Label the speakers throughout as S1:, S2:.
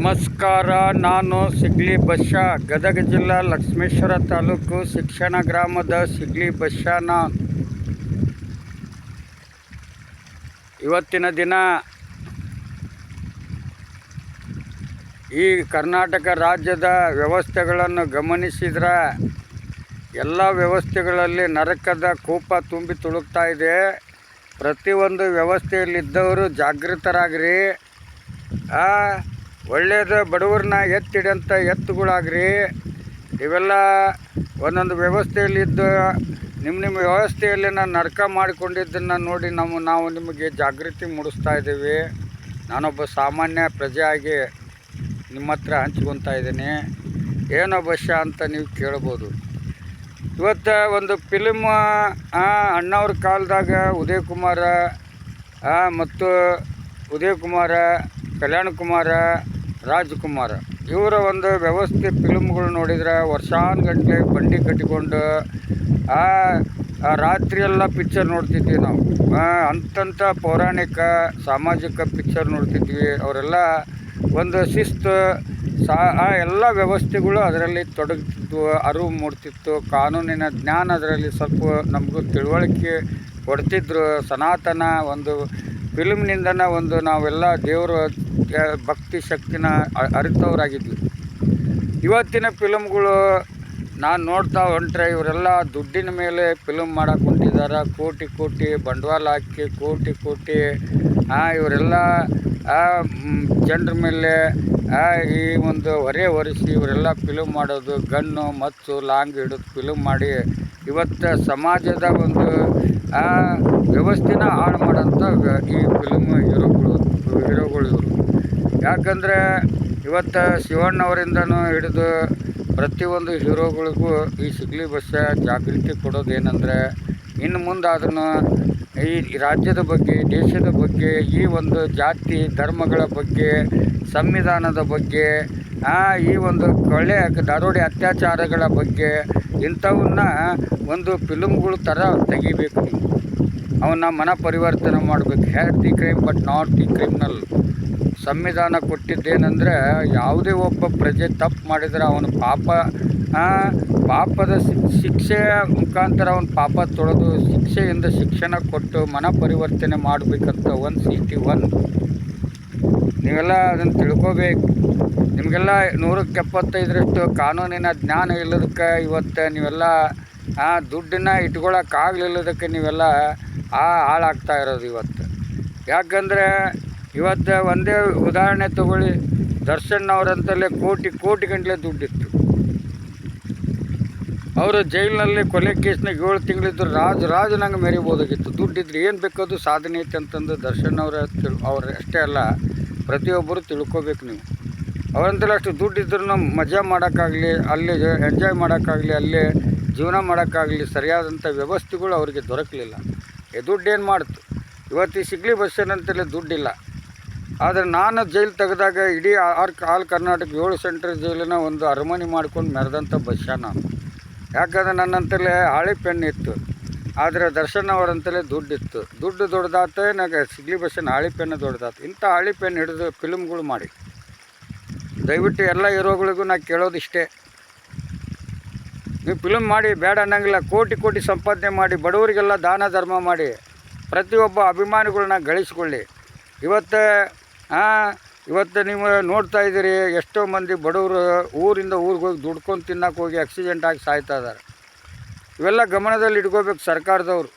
S1: ನಮಸ್ಕಾರ. ನಾನು ಸಿಗ್ಲಿ ಬಶ್ಯ, ಗದಗ ಜಿಲ್ಲಾ ಲಕ್ಷ್ಮೇಶ್ವರ ತಾಲೂಕು ಶಿಕ್ಷಣ ಗ್ರಾಮದ ಸಿಗ್ಲಿ ಬಶ್ಯನ. ಇವತ್ತಿನ ದಿನ ಈ ಕರ್ನಾಟಕ ರಾಜ್ಯದ ವ್ಯವಸ್ಥೆಗಳನ್ನು ಗಮನಿಸಿದರೆ ಎಲ್ಲ ವ್ಯವಸ್ಥೆಗಳಲ್ಲಿ ನರಕದ ಕೂಪ ತುಂಬಿ ತುಳುಕ್ತಾ ಇದೆ. ಪ್ರತಿಯೊಂದು ವ್ಯವಸ್ಥೆಯಲ್ಲಿದ್ದವರು ಜಾಗೃತರಾಗ್ರಿ. ಒಳ್ಳೆಯದು, ಬಡವ್ರನ್ನ ಎತ್ತಿಡಂಥ ಎತ್ತುಗಳಾಗ್ರಿ. ಇವೆಲ್ಲ ಒಂದೊಂದು ವ್ಯವಸ್ಥೆಯಲ್ಲಿದ್ದು ನಿಮ್ಮ ವ್ಯವಸ್ಥೆಯಲ್ಲಿ ನಾನು ನರಕ ಮಾಡಿಕೊಂಡಿದ್ದನ್ನು ನೋಡಿ ನಾವು ನಿಮಗೆ ಜಾಗೃತಿ ಮೂಡಿಸ್ತಾ ಇದ್ದೀವಿ. ನಾನೊಬ್ಬ ಸಾಮಾನ್ಯ ಪ್ರಜೆಯಾಗಿ ನಿಮ್ಮ ಹತ್ರ ಹಂಚ್ಕೊತಾ ಇದ್ದೀನಿ. ಏನೋ ಬಶ್ಯ ಅಂತ ನೀವು ಕೇಳ್ಬೋದು. ಇವತ್ತು ಒಂದು ಫಿಲ್ಮ್ ಅಣ್ಣವ್ರ ಕಾಲದಾಗ ಉದಯ್ ಕುಮಾರ ಕಲ್ಯಾಣ್ ಕುಮಾರ, ರಾಜ್ಕುಮಾರ್ ಇವರ ಒಂದು ವ್ಯವಸ್ಥೆ ಫಿಲ್ಮ್ಗಳು ನೋಡಿದ್ರೆ ವರ್ಷಾನುಗಟ್ಟಲೆ ಬಂಡಿ ಕಟ್ಟಿಕೊಂಡು ರಾತ್ರಿಯೆಲ್ಲ ಪಿಕ್ಚರ್ ನೋಡ್ತಿದ್ವಿ ನಾವು. ಅಂಥ ಪೌರಾಣಿಕ ಸಾಮಾಜಿಕ ಪಿಕ್ಚರ್ ನೋಡ್ತಿದ್ವಿ. ಅವರೆಲ್ಲ ಒಂದು ಶಿಸ್ತು ಎಲ್ಲ ವ್ಯವಸ್ಥೆಗಳು ಅದರಲ್ಲಿ ತೊಡಗ್ತಿದ್ವು, ಅರಿವು ಮೂಡ್ತಿತ್ತು. ಕಾನೂನಿನ ಜ್ಞಾನ ಅದರಲ್ಲಿ ಸ್ವಲ್ಪ ನಮಗೂ ತಿಳುವಳಿಕೆ ಕೊಡ್ತಿದ್ರು. ಸನಾತನ ಒಂದು ಫಿಲ್ಮ್ನಿಂದನೇ ಒಂದು ನಾವೆಲ್ಲ ದೇವರ ಭಕ್ತಿ ಶಕ್ತಿನ ಅರಿತವರಾಗಿದ್ವಿ. ಇವತ್ತಿನ ಫಿಲ್ಮ್ಗಳು ನಾನು ನೋಡ್ತಾ ಹೊಂಟ್ರೆ ಇವರೆಲ್ಲ ದುಡ್ಡಿನ ಮೇಲೆ ಫಿಲ್ಮ್ ಮಾಡಕ್ಕೆ ಹೊಂಟಿದ್ದಾರೆ. ಕೋಟಿ ಬಂಡವಾಳ ಹಾಕಿ ಕೋಟಿ ಇವರೆಲ್ಲ ಜನರ ಮೇಲೆ ಈ ಒಂದು ಹೊರೆ ಹೊರಿಸಿ ಇವರೆಲ್ಲ ಫಿಲ್ಮ್ ಮಾಡೋದು, ಗನ್ನು ಮಚ್ಚು ಲಾಂಗ್ ಹಿಡಿದು ಫಿಲ್ಮ್ ಮಾಡಿ ಇವತ್ತು ಸಮಾಜದ ಒಂದು ವ್ಯವಸ್ಥೆನ ಹಾಳು ಮಾಡೋಂಥ ಈ ಫಿಲ್ಮ್ ಹೀರೋಗಳು ಇವರು. ಯಾಕಂದರೆ ಇವತ್ತು ಶಿವಣ್ಣವರಿಂದನೂ ಹಿಡಿದು ಪ್ರತಿಯೊಂದು ಹೀರೋಗಳಿಗೂ ಈ ಸಿಗ್ಲಿ ಬಶ್ಯ ಜಾಗೃತಿ ಕೊಡೋದೇನೆಂದರೆ, ಇನ್ನು ಮುಂದಾದ್ರೂ ಈ ರಾಜ್ಯದ ಬಗ್ಗೆ, ದೇಶದ ಬಗ್ಗೆ, ಈ ಒಂದು ಜಾತಿ ಧರ್ಮಗಳ ಬಗ್ಗೆ, ಸಂವಿಧಾನದ ಬಗ್ಗೆ, ಈ ಒಂದು ದರೋಡೆ ಅತ್ಯಾಚಾರಗಳ ಬಗ್ಗೆ ಇಂಥವನ್ನ ಒಂದು ಫಿಲ್ಮ್ಗಳು ಥರ ತೆಗಿಬೇಕು. ನೀವು ಅವನ್ನ ಮನ ಪರಿವರ್ತನೆ ಮಾಡಬೇಕು. Had the crime but not the criminal. ಸಂವಿಧಾನ ಕೊಟ್ಟಿದ್ದೇನೆಂದರೆ, ಯಾವುದೇ ಒಬ್ಬ ಪ್ರಜೆ ತಪ್ಪು ಮಾಡಿದರೆ ಅವನು ಪಾಪದ ಶಿಕ್ಷೆಯ ಮುಖಾಂತರ ಅವನು ಪಾಪ ತೊಳೆದು ಶಿಕ್ಷೆಯಿಂದ ಶಿಕ್ಷಣ ಕೊಟ್ಟು ಮನ ಪರಿವರ್ತನೆ ಮಾಡಬೇಕಂತ 161 ನೀವೆಲ್ಲ ಅದನ್ನು ತಿಳ್ಕೋಬೇಕು. ನಿಮಗೆಲ್ಲ 100ಕ್ಕೆ 75ರಷ್ಟು ಕಾನೂನಿನ ಜ್ಞಾನ ಇಲ್ಲದಕ್ಕೆ ಇವತ್ತು ನೀವೆಲ್ಲ ದುಡ್ಡನ್ನ ಇಟ್ಕೊಳ್ಳೋಕ್ಕಾಗಲಿಲ್ಲದಕ್ಕೆ ನೀವೆಲ್ಲ ಹಾಳಾಗ್ತಾ ಇರೋದು ಇವತ್ತು. ಯಾಕಂದರೆ ಇವತ್ತು ಒಂದೇ ಉದಾಹರಣೆ ತಗೊಳ್ಳಿ. ದರ್ಶನ್ ಅವರಂತಲೇ ಕೋಟಿ ಗಂಟಲೆ ದುಡ್ಡಿತ್ತು. ಅವರು ಜೈಲಿನಲ್ಲಿ ಕೊಲೆ ಕೇಸ್ನಾಗ 7 ತಿಂಗಳಿದ್ರು ರಾಜನಂಗೆ ಮೆರಿಬೋದಾಗಿತ್ತು. ದುಡ್ಡಿದ್ರೆ ಏನು ಬೇಕದು ಸಾಧನೆ ಐತೆ ಅಂತಂದು ದರ್ಶನ್ ಅವ್ರು ಅಷ್ಟೇ ಅಲ್ಲ, ಪ್ರತಿಯೊಬ್ಬರು ತಿಳ್ಕೊಬೇಕು. ನೀವು ಅವರಂತಲೇ ಅಷ್ಟು ದುಡ್ಡಿದ್ರೂ ಮಜಾ ಮಾಡೋಕ್ಕಾಗಲಿ, ಅಲ್ಲಿ ಎಂಜಾಯ್ ಮಾಡೋಕ್ಕಾಗಲಿ, ಅಲ್ಲಿ ಜೀವನ ಮಾಡೋಕ್ಕಾಗಲಿ ಸರಿಯಾದಂಥ ವ್ಯವಸ್ಥೆಗಳು ಅವರಿಗೆ ದೊರಕಲಿಲ್ಲ. ದುಡ್ಡೇನು ಮಾಡ್ತು? ಇವತ್ತು ಈ ಸಿಗ್ಲಿ ಬಸ್ಸೇನಂತಲೇ ದುಡ್ಡಿಲ್ಲ. ಆದರೆ ನಾನು ಜೈಲು ತೆಗೆದಾಗ ಇಡೀ ಆಲ್ ಕರ್ನಾಟಕ 7 ಸೆಂಟ್ರಲ್ ಜೈಲಿನ ಒಂದು ಅರಮನೆ ಮಾಡ್ಕೊಂಡು ಮೆರೆದಂಥ ಬಸ್ಸ ನಾನು. ಯಾಕಂದರೆ ನನ್ನಂತಲೇ ಹಾಳಿ ಪೆನ್ ಇತ್ತು, ಆದರೆ ದರ್ಶನ್ ಅವರಂತಲೇ ದುಡ್ಡಿತ್ತು. ದುಡ್ಡು ದೊಡ್ಡದಾತ, ನನಗೆ ಸಿಗ್ಲಿ ಬಸ್ಸಿನ ಹಾಳಿ ಪೆನ್ನು ದೊಡ್ಡದಾತು. ಇಂಥ ಹಾಳಿ ಪೆನ್ ಹಿಡಿದು ಫಿಲ್ಮ್ಗಳು ಮಾಡಿ. ದಯವಿಟ್ಟು ಎಲ್ಲ ಹೀರೋಗಳಿಗೂ ನಾನು ಕೇಳೋದಿಷ್ಟೇ, ನೀವು ಫಿಲ್ಮ್ ಮಾಡಿ, ಬೇಡ ಅನ್ನಂಗಿಲ್ಲ. ಕೋಟಿ ಸಂಪಾದನೆ ಮಾಡಿ, ಬಡವರಿಗೆಲ್ಲ ದಾನ ಧರ್ಮ ಮಾಡಿ, ಪ್ರತಿಯೊಬ್ಬ ಅಭಿಮಾನಿಗಳನ್ನ ಗಳಿಸ್ಕೊಳ್ಳಿ. ಇವತ್ತು ನೀವು ನೋಡ್ತಾ ಇದ್ದೀರಿ, ಎಷ್ಟೋ ಮಂದಿ ಬಡವರು ಊರಿಂದ ಊರಿಗೆ ಹೋಗಿ ದುಡ್ಕೊಂಡು ತಿನ್ನಕ್ಕೆ ಹೋಗಿ ಆಕ್ಸಿಡೆಂಟ್ ಆಗಿ ಸಾಯ್ತಾ ಇದ್ದಾರೆ. ಇವೆಲ್ಲ ಗಮನದಲ್ಲಿ ಇಟ್ಕೋಬೇಕು ಸರ್ಕಾರದವರು.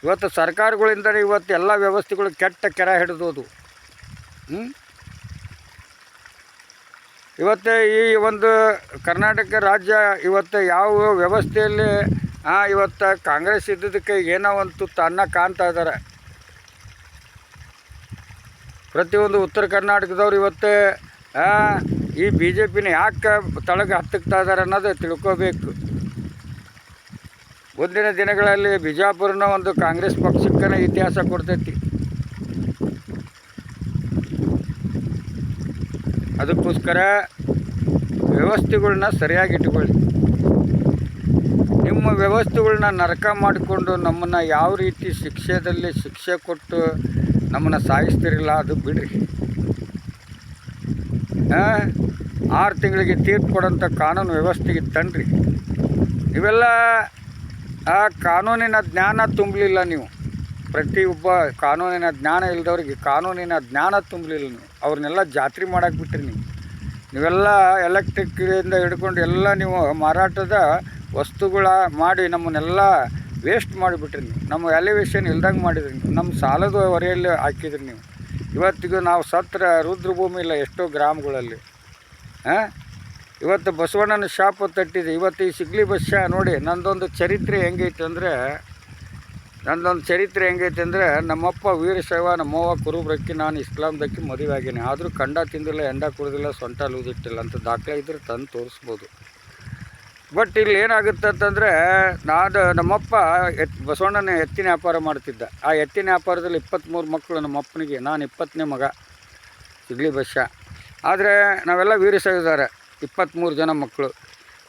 S1: ಇವತ್ತು ಸರ್ಕಾರಗಳಿಂದಲೇ ಇವತ್ತು ಎಲ್ಲ ವ್ಯವಸ್ಥೆಗಳು ಕೆಟ್ಟ ಕೆರ ಹಿಡಿದೋದು. ಇವತ್ತು ಈ ಒಂದು ಕರ್ನಾಟಕ ರಾಜ್ಯ ಇವತ್ತು ಯಾವ ವ್ಯವಸ್ಥೆಯಲ್ಲಿ ಇವತ್ತು ಕಾಂಗ್ರೆಸ್ ಇದ್ದದಕ್ಕೆ ಏನೋ ಒಂದು ತುತ್ತು ಅನ್ನ ಕಾಣ್ತಾ ಇದ್ದಾರೆ. ಪ್ರತಿಯೊಂದು ಉತ್ತರ ಕರ್ನಾಟಕದವ್ರು ಇವತ್ತು ಈ BJPನ ಯಾಕೆ ತಳಗೆ ಹತ್ತಕ್ತಾ ಇದ್ದಾರೆ ಅನ್ನೋದು ತಿಳ್ಕೋಬೇಕು. ಮುಂದಿನ ದಿನಗಳಲ್ಲಿ ಬಿಜಾಪುರನ ಒಂದು ಕಾಂಗ್ರೆಸ್ ಪಕ್ಷಕ್ಕೇ ಇತಿಹಾಸ ಕೊಡ್ತೈತಿ. ಅದಕ್ಕೋಸ್ಕರ ವ್ಯವಸ್ಥೆಗಳನ್ನ ಸರಿಯಾಗಿ ಇಟ್ಕೊಳ್ಳಿ. ನಿಮ್ಮ ವ್ಯವಸ್ಥೆಗಳನ್ನ ನರಕ ಮಾಡಿಕೊಂಡು ನಮ್ಮನ್ನು ಯಾವ ರೀತಿ ಶಿಕ್ಷೆ ಕೊಟ್ಟು ನಮ್ಮನ್ನು ಸಾಯಿಸ್ತಿರಲ್ಲ, ಅದು ಬಿಡ್ರಿ. 6 ತಿಂಗಳಿಗೆ ತೀರ್ಪು ಕೊಡೋಂಥ ಕಾನೂನು ವ್ಯವಸ್ಥೆಗೆ ತನ್ನಿರಿ. ಇವೆಲ್ಲ ಆ ಕಾನೂನಿನ ಜ್ಞಾನ ತುಂಬಲಿಲ್ಲ ನೀವು. ಪ್ರತಿಯೊಬ್ಬ ಕಾನೂನಿನ ಜ್ಞಾನ ಇಲ್ಲದವ್ರಿಗೆ ಕಾನೂನಿನ ಜ್ಞಾನ ತುಂಬಲಿಲ್ಲ ನೀವು. ಅವ್ರನ್ನೆಲ್ಲ ಜಾತ್ರೆ ಮಾಡಕ್ಕೆ ಬಿಟ್ರಿ ನೀವೆಲ್ಲ ಎಲೆಕ್ಟ್ರಿಕ್ಕಿಂದ ಹಿಡ್ಕೊಂಡು ಎಲ್ಲ ನೀವು ಮಾರಾಟದ ವಸ್ತುಗಳ ಮಾಡಿ ನಮ್ಮನ್ನೆಲ್ಲ ವೇಸ್ಟ್ ಮಾಡಿಬಿಟ್ರಿ ನೀವು. ನಮ್ಮ ವ್ಯಾಲ್ಯೂಯೇಷನ್ ಇಲ್ದಂಗೆ ಮಾಡಿದ್ರಿ ನೀವು. ನಮ್ಮ ಸಾಲದ ಹೊರೆಯಲ್ಲಿ ಹಾಕಿದ್ರಿ ನೀವು. ಇವತ್ತಿಗೂ ನಾವು ಸತ್ರ ರುದ್ರಭೂಮಿ ಇಲ್ಲ ಎಷ್ಟೋ ಗ್ರಾಮಗಳಲ್ಲಿ. ಇವತ್ತು ಬಸವಣ್ಣನ ಶಾಪ ತಟ್ಟಿದೆ. ಇವತ್ತು ಈ ಸಿಗ್ಲಿ ಬಸ್ಸ ನೋಡಿ, ನಂದೊಂದು ಚರಿತ್ರೆ ಹೆಂಗೈತೆ ಅಂದರೆ ನಮ್ಮಪ್ಪ ವೀರಶೈವ, ನಮ್ಮವ್ವ ಕುರುಬ್ರಕ್ಕಿ, ನಾನು ಇಸ್ಲಾಮ್ದಕ್ಕಿ ಮದುವೆ ಆಗೀನಿ. ಆದರೂ ಕಂಡ ತಿಂದಿಲ್ಲ, ಎಂಡ ಕುಡಿದಿಲ್ಲ, ಸೊಂಟ ಲೂದಿಟ್ಟಿಲ್ಲ ಅಂತ ದಾಖಲೆ ಇದ್ರೆ ತಂದು ತೋರಿಸ್ಬೋದು. ಬಟ್ ಇಲ್ಲಿ ಏನಾಗುತ್ತೆ ಅಂತಂದರೆ, ನಮ್ಮಪ್ಪ ಬಸವಣ್ಣನ ಎತ್ತಿನ ವ್ಯಾಪಾರ ಮಾಡ್ತಿದ್ದ. ಆ ಎತ್ತಿನ ವ್ಯಾಪಾರದಲ್ಲಿ 23 ಮಕ್ಕಳು ನಮ್ಮಪ್ಪನಿಗೆ. ನಾನು 20ನೇ ಮಗ ಸಿಗ್ಲಿ ಬಸ್ಸ. ಆದರೆ ನಾವೆಲ್ಲ ವೀರಶೈವದಾರೆ, 23 ಜನ ಮಕ್ಕಳು.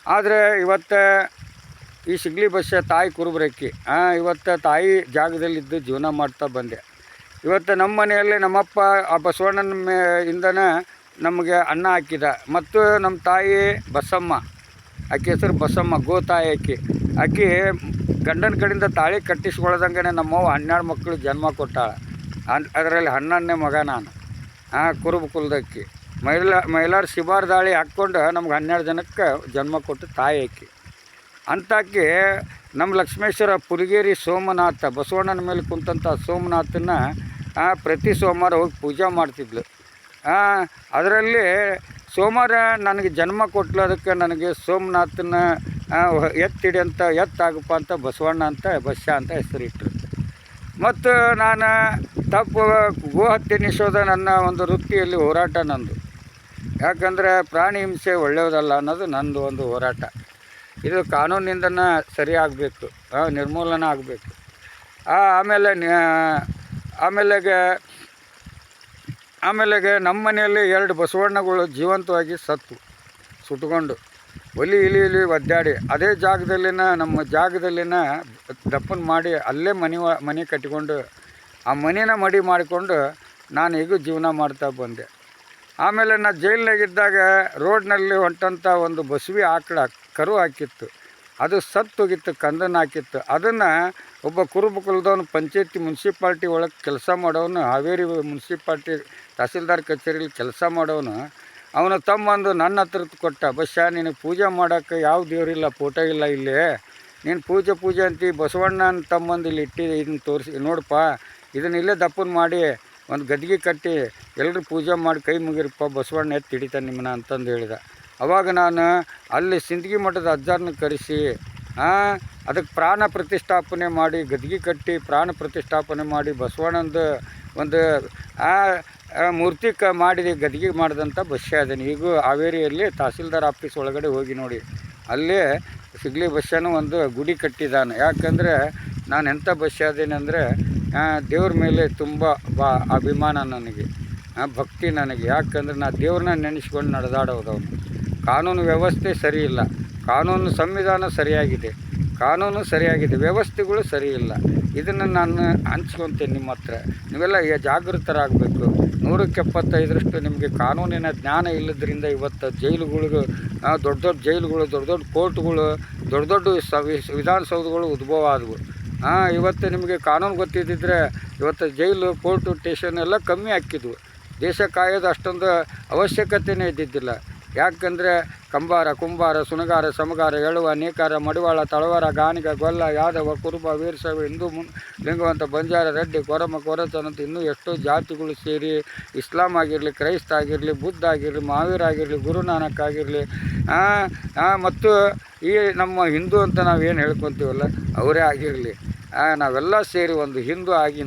S1: ಆದರೆ ಇವತ್ತು ಈ ಸಿಗ್ಲಿ ಬಸ್ಸ ತಾಯಿ ಕುರುಬ್ರಕ್ಕಿ. ಇವತ್ತು ತಾಯಿ ಜಾಗದಲ್ಲಿದ್ದು ಜೀವನ ಮಾಡ್ತಾ ಬಂದೆ. ಇವತ್ತು ನಮ್ಮ ಮನೆಯಲ್ಲಿ ನಮ್ಮಪ್ಪ ಆ ಬಸವಣ್ಣನ ಇಂದನೇ ನಮಗೆ ಅನ್ನ ಹಾಕಿದ. ಮತ್ತು ನಮ್ಮ ತಾಯಿ ಬಸಮ್ಮ, ಆಕೆ ಹೆಸರು ಬಸಮ್ಮ, ಗೋತಾಯಿ ಆಕೆ ಗಂಡನ ಕಡೆಯಿಂದ ತಾಳಿ ಕಟ್ಟಿಸ್ಕೊಳ್ದಂಗೆ ನಮ್ಮವ್ವ 12 ಮಕ್ಕಳು ಜನ್ಮ ಕೊಟ್ಟಾಳ. ಅದರಲ್ಲಿ 11ನೇ ಮಗ ನಾನು. ಕುರುಬ ಕುಲದಕ್ಕಿ ಮೈಲಾರ ಶಿಬಾರ್ ದಾಳಿ ಹಾಕ್ಕೊಂಡು ನಮ್ಗೆ 12 ಜನಕ್ಕೆ ಜನ್ಮ ಕೊಟ್ಟು ತಾಯಿ ಅಂತಾಕಿ ನಮ್ಮ ಲಕ್ಷ್ಮೇಶ್ವರ ಪುಲಿಗೇರಿ ಸೋಮನಾಥ, ಬಸವಣ್ಣನ ಮೇಲೆ ಕುಂತಂಥ ಸೋಮನಾಥನ ಪ್ರತಿ ಸೋಮವಾರ ಹೋಗಿ ಪೂಜೆ ಮಾಡ್ತಿದ್ಲು. ಅದರಲ್ಲಿ ಸೋಮವಾರ ನನಗೆ ಜನ್ಮ ಕೊಟ್ಲದಕ್ಕೆ ನನಗೆ ಸೋಮನಾಥನ ಎತ್ತಿಡಿಯಂತ ಎತ್ತಾಗಪ್ಪ ಅಂತ ಬಸವಣ್ಣ ಅಂತ ಬಸ್ಸ ಅಂತ ಹೆಸರಿಟ್ಟರು. ಮತ್ತು ನಾನು ತಪ್ಪು ಗೋಹತ್ಯೆ ನಿಷೇಧ ನನ್ನ ಒಂದು ವೃತ್ತಿಯಲ್ಲಿ ಹೋರಾಟ ನಂದು. ಯಾಕಂದರೆ ಪ್ರಾಣಿ ಹಿಂಸೆ ಒಳ್ಳೆಯದಲ್ಲ ಅನ್ನೋದು ನಂದು ಒಂದು ಹೋರಾಟ. ಇದು ಕಾನೂನಿಂದನೇ ಸರಿ ಆಗಬೇಕು, ನಿರ್ಮೂಲನೆ ಆಗಬೇಕು. ಆಮೇಲೆಗೆ ನಮ್ಮ ಮನೆಯಲ್ಲಿ 2 ಬಸವಣ್ಣಗಳು ಜೀವಂತವಾಗಿ ಸುಟ್ಕೊಂಡು ಒಲಿ ಇಲಿ ಒದ್ದಾಡಿ ಅದೇ ಜಾಗದಲ್ಲಿನ ನಮ್ಮ ಜಾಗದಲ್ಲಿನ ದಪ್ಪನ ಮಾಡಿ ಅಲ್ಲೇ ಮನೆ ಕಟ್ಟಿಕೊಂಡು ಆ ಮನೇನ ಮಡಿ ಮಾಡಿಕೊಂಡು ನಾನು ಈಗ ಜೀವನ ಮಾಡ್ತಾ ಬಂದೆ. ಆಮೇಲೆ ನಾನು ಜೈಲಿನಾಗಿದ್ದಾಗ ರೋಡ್ನಲ್ಲಿ ಹೊಂಟಂಥ ಒಂದು ಬಸವಿ ಆಕಳ ಕರು ಹಾಕಿತ್ತು. ಅದು ಸತ್ತೋಗಿತ್ತು, ಕಂದನ ಹಾಕಿತ್ತು. ಅದನ್ನು ಒಬ್ಬ ಕುರುಬ ಕುಲದವನು ಪಂಚಾಯತಿ ಮುನ್ಸಿಪಾಲ್ಟಿ ಒಳಗೆ ಕೆಲಸ ಮಾಡೋನು, ಹಾವೇರಿ ಮುನ್ಸಿಪಾಲ್ಟಿ ತಹಸೀಲ್ದಾರ್ ಕಚೇರಿಯಲ್ಲಿ ಕೆಲಸ ಮಾಡೋನು, ಅವನು ತಮ್ಮಂದು ನನ್ನ ಹತ್ರ ಕೊಟ್ಟ. ಬಸ್ಸ ನಿನಗೆ ಪೂಜೆ ಮಾಡೋಕ್ಕೆ ಯಾವ ದೇವರಿಲ್ಲ, ಫೋಟೋ ಇಲ್ಲ ಇಲ್ಲಿ, ನೀನು ಪೂಜೆ ಅಂತೀವಿ, ಬಸವಣ್ಣನ ತಮ್ಮಂದು ಇಲ್ಲಿ ಇಟ್ಟಿದೆ, ಇದನ್ನು ತೋರಿಸಿ ನೋಡಪ್ಪ, ಇದನ್ನ ಇಲ್ಲೇ ದಪ್ಪನ ಮಾಡಿ ಒಂದು ಗದ್ಗೆ ಕಟ್ಟಿ ಎಲ್ಲರೂ ಪೂಜೆ ಮಾಡಿ ಕೈ ಮುಗಿರಪ್ಪ, ಬಸವಣ್ಣ ಎತ್ತಿ ಹಿಡಿತಾನೆ ನಿಮ್ಮನ್ನ ಅಂತಂದು ಹೇಳಿದ. ಅವಾಗ ನಾನು ಅಲ್ಲಿ ಸಿಂದಗಿ ಮಠದ ಅಜ್ಜಾರನ್ನ ಕರೆಸಿ ಅದಕ್ಕೆ ಪ್ರಾಣ ಪ್ರತಿಷ್ಠಾಪನೆ ಮಾಡಿ ಗದ್ಗೆ ಕಟ್ಟಿ ಪ್ರಾಣ ಪ್ರತಿಷ್ಠಾಪನೆ ಮಾಡಿ ಬಸವಣ್ಣಂದು ಒಂದು ಮೂರ್ತಿ ಮಾಡಿದೆ, ಗದ್ಗೆ ಮಾಡಿದಂಥ ಬಸ್ಸ ಅದನ್ನು ಈಗ ಹಾವೇರಿಯಲ್ಲಿ ತಹಸೀಲ್ದಾರ್ ಆಫೀಸ್ ಒಳಗಡೆ ಹೋಗಿ ನೋಡಿ, ಅಲ್ಲೇ ಸಿಗ್ಲಿ ಬಸ್ಸನೂ ಒಂದು ಗುಡಿ ಕಟ್ಟಿದ್ದಾನೆ. ಯಾಕಂದರೆ ನಾನು ಎಂಥ ಬಸ್ಸ ಅದೇನೆ ಅಂದರೆ ದೇವ್ರ ಮೇಲೆ ತುಂಬ ಅಭಿಮಾನ ನನಗೆ, ಭಕ್ತಿ ನನಗೆ. ಯಾಕಂದರೆ ನಾನು ದೇವ್ರನ್ನ ನೆನೆಸ್ಕೊಂಡು ನಡೆದಾಡೋದವನು. ಕಾನೂನು ವ್ಯವಸ್ಥೆ ಸರಿ ಇಲ್ಲ, ಕಾನೂನು ಸಂವಿಧಾನ ಸರಿಯಾಗಿದೆ, ವ್ಯವಸ್ಥೆಗಳು ಸರಿ ಇಲ್ಲ. ಇದನ್ನು ನಾನು ಹಂಚ್ಕೊತೇನೆ ನಿಮ್ಮ ಹತ್ರ. ನೀವೆಲ್ಲ ಜಾಗೃತರಾಗಬೇಕು. 175ರಷ್ಟು ನಿಮಗೆ ಕಾನೂನಿನ ಜ್ಞಾನ ಇಲ್ಲದ್ರಿಂದ ಇವತ್ತು ಜೈಲುಗಳಿಗೂ ದೊಡ್ಡ ಜೈಲುಗಳು, ದೊಡ್ಡ ಕೋರ್ಟ್ಗಳು, ದೊಡ್ಡ ವಿಧಾನಸೌಧಗಳು ಉದ್ಭವ ಆದವು. ಇವತ್ತು ನಿಮಗೆ ಕಾನೂನು ಗೊತ್ತಿದ್ದಿದ್ರೆ ಇವತ್ತು ಜೈಲು, ಕೋರ್ಟು, ಸ್ಟೇಷನ್ ಎಲ್ಲ ಕಮ್ಮಿ ಹಾಕಿದ್ವು. ದೇಶ ಕಾಯೋದು ಅಷ್ಟೊಂದು ಅವಶ್ಯಕತೆಯೇ ಇದ್ದಿದ್ದಿಲ್ಲ. ಯಾಕಂದರೆ ಕಂಬಾರ, ಕುಂಬಾರ, ಸುಣಗಾರ, ಸಮಗಾರ, ಎಳುವ, ನೇಕಾರ, ಮಡಿವಾಳ, ತಳವಾರ, ಗಾಣಿಗ, ಗೊಲ್ಲ, ಯಾದವ, ಕುರುಬ, ವೀರಶೈವ, ಹಿಂದೂ, ಲಿಂಗವಂತ, ಬಂಜಾರ, ರೆಡ್ಡಿ, ಕೊರಮ, ಕೊರಚನಂತ ಇನ್ನೂ ಎಷ್ಟೋ ಜಾತಿಗಳು ಸೇರಿ ಇಸ್ಲಾಂ ಆಗಿರಲಿ, ಕ್ರೈಸ್ತ ಆಗಿರಲಿ, ಬುದ್ಧ ಆಗಿರಲಿ, ಮಹಾವೀರ ಆಗಿರಲಿ, ಗುರುನಾನಕ್ ಆಗಿರಲಿ, ಮತ್ತು ಈ ನಮ್ಮ ಹಿಂದೂ ಅಂತ ನಾವೇನು ಹೇಳ್ಕೊತೀವಲ್ಲ ಅವರೇ ಆಗಿರಲಿ, ನಾವೆಲ್ಲ ಸೇರಿ ಒಂದು ಹಿಂದೂ ಆಗಿ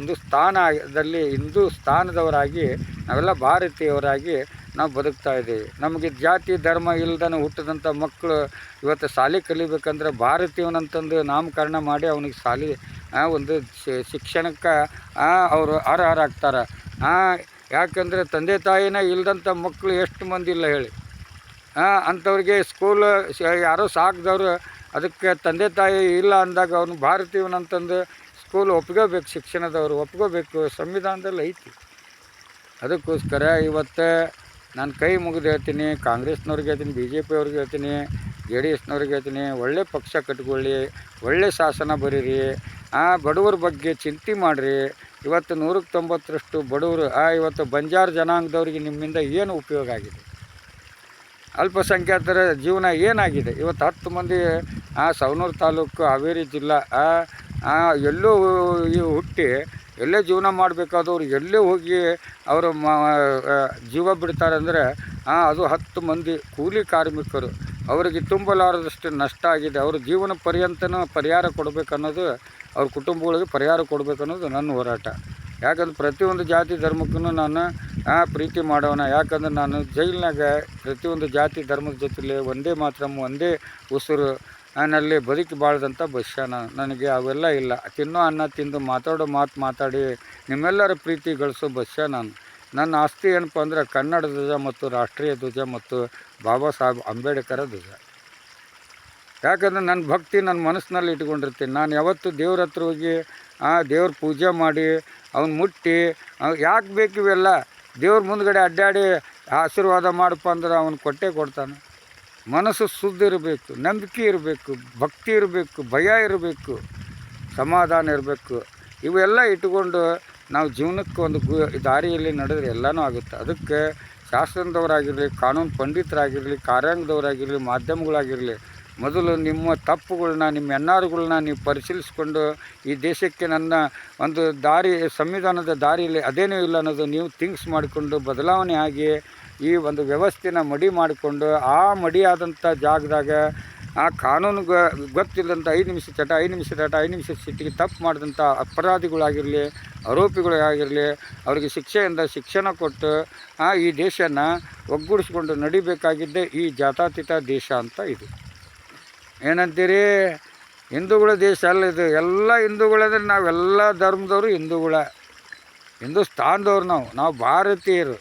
S1: ಹಿಂದೂಸ್ಥಾನದವರಾಗಿ ನಾವೆಲ್ಲ ಭಾರತೀಯವರಾಗಿ ನಾವು ಬದುಕ್ತಾ ಇದ್ದೀವಿ. ನಮಗೆ ಜಾತಿ ಧರ್ಮ ಇಲ್ದನೆ ಹುಟ್ಟಿದಂಥ ಮಕ್ಕಳು ಇವತ್ತು ಶಾಲೆ ಕಲಿಬೇಕಂದ್ರೆ ಭಾರತೀಯವನಂತಂದು ನಾಮಕರಣ ಮಾಡಿ ಅವನಿಗೆ ಶಾಲೆ ಒಂದು ಶಿಕ್ಷಣಕ್ಕೆ ಅವರು ಅರ್ಹರಾಗ್ತಾರೆ. ಯಾಕಂದರೆ ತಂದೆ ತಾಯಿನೇ ಇಲ್ದಂಥ ಮಕ್ಕಳು ಎಷ್ಟು ಮಂದಿ ಇಲ್ಲ ಹೇಳಿ. ಅಂಥವ್ರಿಗೆ ಸ್ಕೂಲ್ ಯಾರೋ ಸಾಕಿದವರು ಅದಕ್ಕೆ ತಂದೆ ತಾಯಿ ಇಲ್ಲ ಅಂದಾಗ ಅವನು ಭಾರತೀಯವನಂತಂದು ಸ್ಕೂಲ್ ಒಪ್ಕೋಬೇಕು, ಶಿಕ್ಷಣದವರು ಒಪ್ಕೋಬೇಕು, ಸಂವಿಧಾನದಲ್ಲಿ ಐತಿ. ಅದಕ್ಕೋಸ್ಕರ ಇವತ್ತು ನಾನು ಕೈ ಮುಗಿದು ಹೇಳ್ತೀನಿ, ಕಾಂಗ್ರೆಸ್ನವ್ರಿಗೆ ಹೇಳ್ತೀನಿ, ಬಿ ಜೆ ಪಿಯವ್ರಿಗೆ ಹೇಳ್ತೀನಿ, ಜೆ ಡಿ ಎಸ್ನವ್ರಿಗೆ ಹೇಳ್ತೀನಿ, ಒಳ್ಳೆ ಪಕ್ಷ ಕಟ್ಕೊಳ್ಳಿ, ಒಳ್ಳೆ ಶಾಸನ ಬರೀರಿ, ಬಡವ್ರ ಬಗ್ಗೆ ಚಿಂತೆ ಮಾಡಿರಿ. ಇವತ್ತು 190ರಷ್ಟು ಬಡವರು, ಇವತ್ತು ಬಂಜಾರ ಜನಾಂಗದವ್ರಿಗೆ ನಿಮ್ಮಿಂದ ಏನು ಉಪಯೋಗ ಆಗಿದೆ? ಅಲ್ಪಸಂಖ್ಯಾತರ ಜೀವನ ಏನಾಗಿದೆ? ಇವತ್ತು 10 ಮಂದಿ ಸವಣೂರು ತಾಲೂಕು, ಹಾವೇರಿ ಜಿಲ್ಲಾ, ಎಲ್ಲೋ ಹುಟ್ಟಿ ಎಲ್ಲೇ ಜೀವನ ಮಾಡಬೇಕಾದವ್ರು ಎಲ್ಲೇ ಹೋಗಿ ಅವರು ಜೀವ ಬಿಡ್ತಾರೆ ಅಂದರೆ ಅದು 10 ಮಂದಿ ಕೂಲಿ ಕಾರ್ಮಿಕರು. ಅವರಿಗೆ ತುಂಬಲಾರದಷ್ಟು ನಷ್ಟ ಆಗಿದೆ. ಅವ್ರ ಜೀವನ ಪರ್ಯಂತನೂ ಪರಿಹಾರ ಕೊಡಬೇಕನ್ನೋದು, ಅವ್ರ ಕುಟುಂಬಗಳಿಗೆ ಪರಿಹಾರ ಕೊಡಬೇಕನ್ನೋದು ನನ್ನ ಹೋರಾಟ. ಯಾಕಂದ್ರೆ ಪ್ರತಿಯೊಂದು ಜಾತಿ ಧರ್ಮಕ್ಕೂ ನಾನು ಪ್ರೀತಿ ಮಾಡೋಣ. ಯಾಕಂದ್ರೆ ನಾನು ಜೈಲಿನಾಗ ಪ್ರತಿಯೊಂದು ಜಾತಿ ಧರ್ಮದ ಜೊತೆಲಿ ಒಂದೇ ಮಾತ್ರಮ್ಮ, ಒಂದೇ ಉಸಿರು ನಲ್ಲಿ ಬದುಕಿ ಬಾಳ್ದಂಥ ಬಸ್ಯ ನನಗೆ ಅವೆಲ್ಲ ಇಲ್ಲ. ತಿನ್ನೋ ಅನ್ನ ತಿಂದು ಮಾತಾಡೋ ಮಾತಾಡಿ ನಿಮ್ಮೆಲ್ಲರ ಪ್ರೀತಿ ಗಳಿಸೋ ಬಸ್ಯ ನಾನು. ನನ್ನ ಆಸ್ತಿ ಏನಪ್ಪ ಅಂದ್ರೆ ಕನ್ನಡ ಧ್ವಜ ಮತ್ತು ರಾಷ್ಟ್ರೀಯ ಧ್ವಜ ಮತ್ತು ಬಾಬಾ ಸಾಹೇಬ್ ಅಂಬೇಡ್ಕರ ಧ್ವಜ. ಯಾಕಂದ್ರೆ ನನ್ನ ಭಕ್ತಿ ನನ್ನ ಮನಸ್ಸಿನಲ್ಲಿ ಇಟ್ಕೊಂಡಿರ್ತೀನಿ. ನಾನು ಯಾವತ್ತು ದೇವ್ರ ಹತ್ರ ಹೋಗಿ ದೇವ್ರ ಪೂಜೆ ಮಾಡಿ ಅವ್ನು ಮುಟ್ಟಿ ಯಾಕೆ ಬೇಕು ಇವೆಲ್ಲ? ದೇವ್ರ ಮುಂದ್ಗಡೆ ಅಡ್ಡಾಡಿ ಆಶೀರ್ವಾದ ಮಾಡಪ್ಪ ಅಂದ್ರೆ ಅವನು ಕೊಟ್ಟೇ ಕೊಡ್ತಾನೆ. ಮನಸ್ಸು ಶುದ್ಧ ಇರಬೇಕು, ನಂಬಿಕೆ ಇರಬೇಕು, ಭಕ್ತಿ ಇರಬೇಕು, ಭಯ ಇರಬೇಕು, ಸಮಾಧಾನ ಇರಬೇಕು. ಇವೆಲ್ಲ ಇಟ್ಕೊಂಡು ನಾವು ಜೀವನಕ್ಕೆ ಒಂದು ದಾರಿಯಲ್ಲಿ ನಡೆದ್ರೆ ಎಲ್ಲನೂ ಆಗುತ್ತೆ. ಅದಕ್ಕೆ ಶಾಸನದವರಾಗಿರಲಿ, ಕಾನೂನು ಪಂಡಿತರಾಗಿರಲಿ, ಕಾರ್ಯಾಂಗದವರಾಗಿರಲಿ, ಮಾಧ್ಯಮಗಳಾಗಿರಲಿ, ಮೊದಲು ನಿಮ್ಮ ತಪ್ಪುಗಳನ್ನ, ನಿಮ್ಮ ಎನ್ನಾರುಗಳನ್ನ ನೀವು ಪರಿಶೀಲಿಸ್ಕೊಂಡು ಈ ದೇಶಕ್ಕೆ ನನ್ನ ಒಂದು ದಾರಿ, ಸಂವಿಧಾನದ ದಾರಿಯಲ್ಲಿ ಅದೇನೂ ಇಲ್ಲ ಅನ್ನೋದು ನೀವು ಥಿಂಕ್ಸ್ ಮಾಡಿಕೊಂಡು ಬದಲಾವಣೆ ಆಗಿ ಈ ಒಂದು ವ್ಯವಸ್ಥೆನ ಮಡಿ ಮಾಡಿಕೊಂಡು ಮಡಿಯಾದಂಥ ಜಾಗದಾಗ ಕಾನೂನು ಗೊತ್ತಿಲ್ಲದಂಥ 5 ನಿಮಿಷ ಚಟ, 5 ನಿಮಿಷ ಚಟ, 5 ನಿಮಿಷ ಸಿಟ್ಟಿಗೆ ತಪ್ಪು ಮಾಡಿದಂಥ ಅಪರಾಧಿಗಳಾಗಿರಲಿ, ಆರೋಪಿಗಳಾಗಿರಲಿ, ಅವರಿಗೆ ಶಿಕ್ಷೆಯಿಂದ ಶಿಕ್ಷಣ ಕೊಟ್ಟು ಈ ದೇಶನ ಒಗ್ಗೂಡಿಸ್ಕೊಂಡು ನಡಿಬೇಕಾಗಿದ್ದೇ ಈ ಜಾತ್ಯತೀತ ದೇಶ ಅಂತ ಇದು. ಏನಂತೀರಿ? ಹಿಂದೂಗಳ ದೇಶ ಅಲ್ಲ ಇದು. ಎಲ್ಲ ಹಿಂದೂಗಳಂದ್ರೆ ನಾವೆಲ್ಲ ಧರ್ಮದವರು ಹಿಂದೂಸ್ತಾನದವ್ರು, ನಾವು ಭಾರತೀಯರು,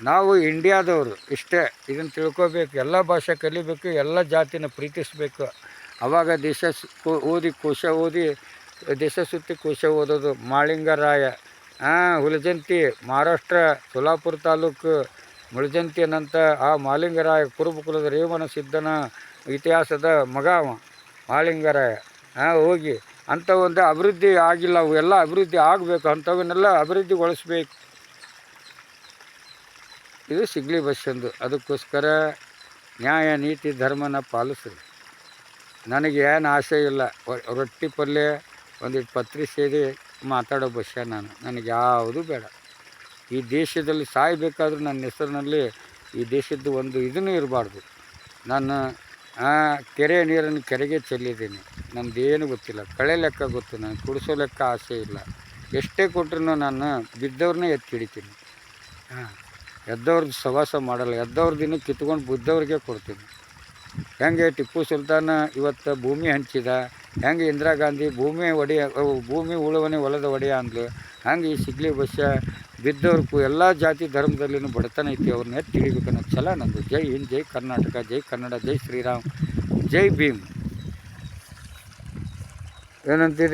S1: ನಾವು ಇಂಡಿಯಾದವರು. ಇಷ್ಟೇ, ಇದನ್ನು ತಿಳ್ಕೊಬೇಕು. ಎಲ್ಲ ಭಾಷೆ ಕಲಿಬೇಕು, ಎಲ್ಲ ಜಾತಿನ ಪ್ರೀತಿಸಬೇಕು. ಆವಾಗ ದೇಶ ಓದಿ ಕೋಶ ಓದಿ ದೇಶ ಸುತ್ತಿ ಕೋಶ ಓದೋದು. ಮಾಳಿಂಗರಾಯ, ಹುಲಜಂತಿ, ಮಹಾರಾಷ್ಟ್ರ, ಸೋಲಾಪುರ ತಾಲೂಕು ಮುಳಜಂತಿ ಅನ್ನಂಥ ಮಾಳಿಂಗರಾಯ ಕುರುಬಕುಲದ ರೇವಣ ಸಿದ್ಧನ ಇತಿಹಾಸದ ಮಗ ಮಾಳಿಂಗರಾಯ. ಹೋಗಿ ಅಂಥ ಒಂದು ಅಭಿವೃದ್ಧಿ ಆಗಿಲ್ಲ, ಅವೆಲ್ಲ ಅಭಿವೃದ್ಧಿ ಆಗಬೇಕು. ಅಂಥವನ್ನೆಲ್ಲ ಅಭಿವೃದ್ಧಿಗೊಳಿಸ್ಬೇಕು. ಇದು ಸಿಗ್ಲಿ ಬಸ್ಸಂದು. ಅದಕ್ಕೋಸ್ಕರ ನ್ಯಾಯ ನೀತಿ ಧರ್ಮನ ಪಾಲಿಸ್ರಿ. ನನಗೆ ಏನು ಆಸೆ ಇಲ್ಲ. ರೊಟ್ಟಿ ಪಲ್ಯ ಒಂದಿಟ್ಟು ಪತ್ರಿ ಸೇರಿ ಮಾತಾಡೋ ಬಸ್ಯ ನಾನು. ನನಗೆ ಯಾವುದೂ ಬೇಡ. ಈ ದೇಶದಲ್ಲಿ ಸಾಯಬೇಕಾದ್ರೂ ನನ್ನ ಹೆಸರಿನಲ್ಲಿ ಈ ದೇಶದ್ದು ಒಂದು ಇದನ್ನೂ ಇರಬಾರ್ದು. ನಾನು ಕೆರೆ ನೀರನ್ನು ಕೆರೆಗೆ ಚೆಲ್ಲಿದ್ದೀನಿ. ನಮ್ಮದೇನು ಗೊತ್ತಿಲ್ಲ. ಕಳೆ ಲೆಕ್ಕ ಗೊತ್ತು, ನನಗೆ ಕುಡಿಸೋ ಲೆಕ್ಕ ಆಸೆ ಇಲ್ಲ. ಎಷ್ಟೇ ಕೊಟ್ಟರು ನಾನು ಬಿದ್ದವ್ರನ್ನೇ ಎತ್ತಿ ಹಿಡಿತೀನಿ. ಎದ್ದವ್ರದ್ದು ಸವಾಸ ಮಾಡಲ್ಲ. ಎದ್ದವ್ರ ದಿನ ಕಿತ್ಕೊಂಡು ಬುದ್ಧವ್ರಿಗೆ ಕೊಡ್ತೀನಿ. ಹೆಂಗೆ ಟಿಪ್ಪು ಸುಲ್ತಾನ ಇವತ್ತು ಭೂಮಿ ಹಂಚಿದ, ಹೆಂಗೆ ಇಂದಿರಾ ಗಾಂಧಿ ಭೂಮಿ ಉಳುವನೆ ಹೊಲದ ಒಡೆಯ ಅಂದ್ಲು, ಹಂಗೆ ಈ ಸಿಗ್ಲಿ ಬಸ್ಯ ಬಿದ್ದವ್ರಿಗೂ ಎಲ್ಲ ಜಾತಿ ಧರ್ಮದಲ್ಲಿನೂ ಬಡತನ ಐತಿ. ಅವ್ರನ್ನ ಎತ್ತಿ ಹಿಡಿಬೇಕನ್ನೋ ಛಲ ನಂದು. ಜೈ ಹಿಂದ್, ಜೈ ಕರ್ನಾಟಕ, ಜೈ ಕನ್ನಡ, ಜೈ ಶ್ರೀರಾಮ್, ಜೈ ಭೀಮ್. ಏನಂತಿದೆ?